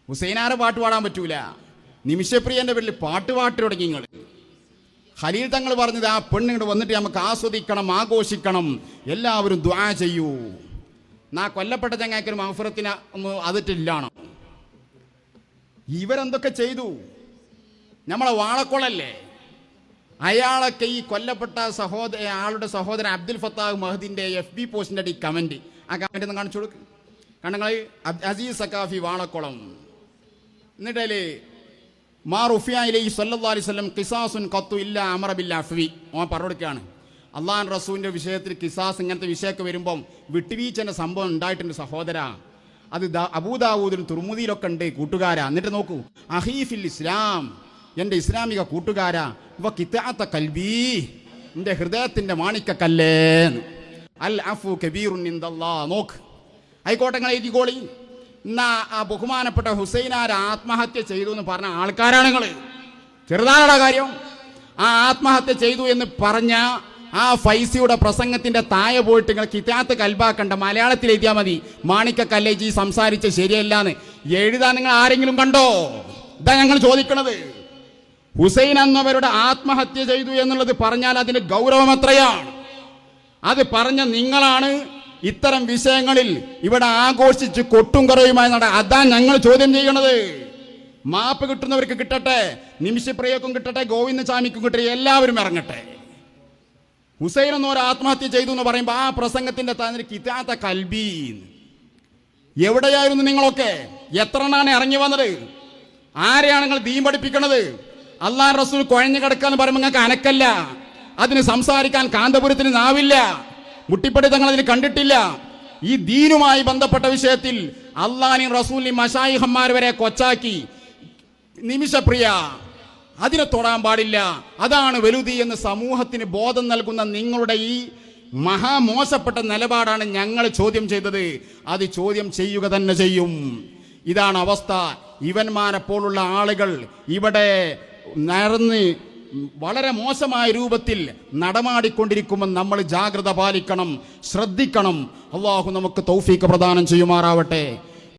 ഹുസൈനാരെ പാട്ട് പാടാൻ പറ്റൂല. നിമിഷപ്രിയന്റെ പേരിൽ പാട്ട് തുടങ്ങി നിങ്ങൾ. ഖലീൽ തങ്ങൾ പറഞ്ഞത് ആ പെണ്ണിങ്ങോട് വന്നിട്ട് നമുക്ക് ആസ്വദിക്കണം, ആഘോഷിക്കണം, എല്ലാവരും ദുആ ചെയ്യൂ. നാ കൊല്ലപ്പെട്ട ചങ്ങായിക്കൊരു മഗ്ഫിറത്തിന് ഒന്നും അതിട്ടില്ലാണ്. ഇവരെന്തൊക്കെ ചെയ്തു? നമ്മളെ വാളക്കോളല്ലേ, അയാളൊക്കെ ഈ കൊല്ലപ്പെട്ട ആളുടെ സഹോദരൻ അബ്ദുൽ ഫത്താഹ് മഹദിന്റെ FB പോസ്റ്റിന്റെ അടി കമന്റ്, ആ കമന്റ് ഒന്ന് കാണിച്ചു കൊടുക്ക്. കണ്ണങ്ങൾ അസീസ് സക്കാഫി വാളക്കുളം. എന്നിട്ടല്ലേ മാ റുഫിയ ഇലൈഹി സല്ലല്ലാഹു അലൈഹി വസല്ലം ഖിസാസുൻ ഖത്തു ഇല്ല അമറ ബിൽ അഫ്വി. ഓൻ പറഞ്ഞൊടുക്കുകയാണ്, അള്ളാഹു റസൂലിന്റെ വിഷയത്തിൽ ഖിസാസ് ഇങ്ങനത്തെ വിഷയമൊക്കെ വരുമ്പം വിട്ടുവീഴ്ചന്റെ സംഭവം ഉണ്ടായിട്ടുണ്ട് സഹോദര. അത് അബൂദാവൂദിലും തുർമുദിയിലൊക്കെ ഉണ്ട് കൂട്ടുകാരാ. എന്നിട്ട് നോക്കൂ, അഹീഫിൽ ഇസ്ലാം, എൻ്റെ ഇസ്ലാമിക കൂട്ടുകാരാ, ഇവ കിതാത്ത കൽബി, എൻ്റെ ഹൃദയത്തിന്റെ മാണിക്കക്കല്ലേ, അൽ അഫു കബീറുൻ ഇൻദല്ലാഹ്. നോക്ക്, ആയിക്കോട്ടെ, നിങ്ങൾ എഴുതിക്കോളി. എന്നാ ആ ബഹുമാനപ്പെട്ട ഹുസൈനാർ ആത്മഹത്യ ചെയ്തു എന്ന് പറഞ്ഞ ആൾക്കാരാണ് നിങ്ങൾ. ചെറുതാണുള്ള കാര്യം. ആ ആത്മഹത്യ ചെയ്തു എന്ന് പറഞ്ഞ ആ ഫൈസിയുടെ പ്രസംഗത്തിന്റെ താഴെ പോയിട്ട് നിങ്ങൾ കിതാത്ത് കൽബാക്കണ്ട, മലയാളത്തിൽ എഴുതിയാൽ മതി, മാണിക്കക്കല്ലേജി സംസാരിച്ച ശരിയല്ലാന്ന് എഴുതാൻ നിങ്ങൾ ആരെങ്കിലും കണ്ടോ? ഇതാ ഞങ്ങൾ ചോദിക്കണത്. ഹുസൈൻ എന്നവരുടെ ആത്മഹത്യ ചെയ്തു എന്നുള്ളത് പറഞ്ഞാൽ അതിന്റെ ഗൗരവം എത്രയാണ്? അത് പറഞ്ഞ നിങ്ങളാണ് ഇത്തരം വിഷയങ്ങളിൽ ഇവിടെ ആഘോഷിച്ച് കൊട്ടും കറയുമായി അതാ ഞങ്ങൾ ചോദ്യം ചെയ്യണത്. മാപ്പ് കിട്ടുന്നവർക്ക് കിട്ടട്ടെ, നിമിഷപ്രിയക്കും കിട്ടട്ടെ, ഗോവിന്ദസ്വാമിക്കും കിട്ടട്ടെ, എല്ലാവരും ഇറങ്ങട്ടെ. ഹുസൈൻ എന്നൊരു ആത്മഹത്യ ചെയ്തു എന്ന് പറയുമ്പോൾ ആ പ്രസംഗത്തിന്റെ തന്നെ കിതാത്ത കൽബി. എവിടെയായിരുന്നു നിങ്ങളൊക്കെ? എത്ര എണ്ണാണ് ഇറങ്ങി വന്നത്? ആരെയാണ് നിങ്ങൾ ദീൻ പഠിപ്പിക്കണത്? അല്ലാഹു റസൂൽ കുഴഞ്ഞു കിടക്കാന്ന് പറയുമ്പോൾ നിങ്ങൾക്ക് അനക്കല്ല, അതിന് സംസാരിക്കാൻ കാന്തപുരത്തിന് നാവില്ല, മുട്ടിപ്പടിത്തങ്ങൾ അതിന് കണ്ടിട്ടില്ല. ഈ ദീനുമായി ബന്ധപ്പെട്ട വിഷയത്തിൽ അള്ളാഹിനെയും റസൂലിനെയും മശായിഖന്മാർ വരെ കൊച്ചാക്കി. നിമിഷപ്രിയ, അതിനെ തൊടാൻ പാടില്ല, അതാണ് വലുതി എന്ന് സമൂഹത്തിന് ബോധം നൽകുന്ന നിങ്ങളുടെ ഈ മഹാമോശപ്പെട്ട നിലപാടാണ് ഞങ്ങൾ ചോദ്യം ചെയ്തത്. അത് ചോദ്യം ചെയ്യുക തന്നെ ചെയ്യും. ഇതാണ് അവസ്ഥ. ഇവന്മാരെ പോലുള്ള ആളുകൾ ഇവിടെ നടന്ന് വളരെ മോശമായ രൂപത്തിൽ നടമാടിക്കൊണ്ടിരിക്കുമ്പോൾ നമ്മൾ ജാഗ്രത പാലിക്കണം, ശ്രദ്ധിക്കണം. അള്ളാഹു നമുക്ക് തൗഫീഖ് പ്രദാനം ചെയ്യുമാറാവട്ടെ.